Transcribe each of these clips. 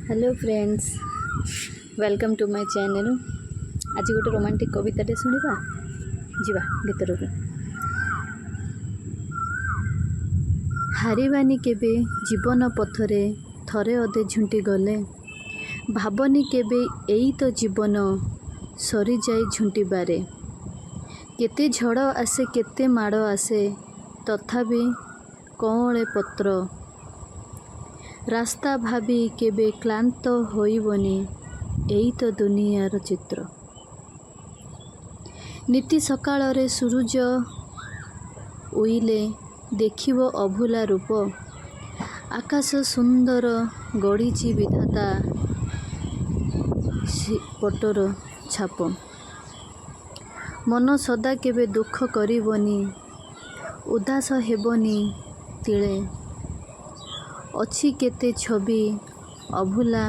Hello friends, welcome to my channel. आज गोटे romantic कविताटे शुणा जीवा भितर को। हारिबानी केबे जीवन पथरे थरे अधे झुंटी गले, भावनी केबे एई तो जीवन सरी जाए झुंटी बारे। केते झड़ आसे केते माड़ आसे तथापि कौले पत्र, रास्ता भाभी केबे क्लांत होइबनी एई तो दुनियार चित्र। नीति सकाळ रे सूरज उइले देखिबो अभुला रूप, आकाश सुंदर गढ़ीची विधाता पटर छाप। मन सदा केबे दुख करिबनी, उदास हेबनी तिले, अछि केते छवि अभुला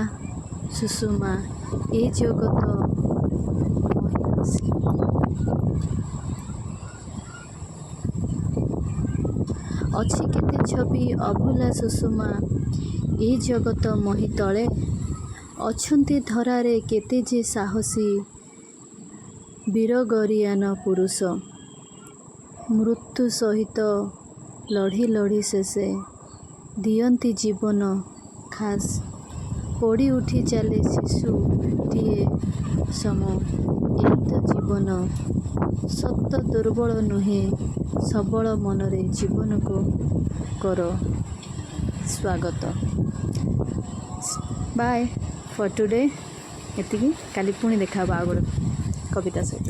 सुषुमा ए जगत अछि केते छवि अभुला सुषुमा ए जगत मोहि तले। अछंती धरारे केते जे साहसी वीरगरियान पुरुष, मृत्यु सहित लढ़ी लढ़ी शेषे दियंती जीवन खास। पड़ी उठी चले शिशुटीए सम एई तो जीवन, सत दुर्बल नुहे सबल मनरे जीवन को कर स्वागत। Bye for today. एतिकी काली पुणी देखा आ गोटे कविता सहित।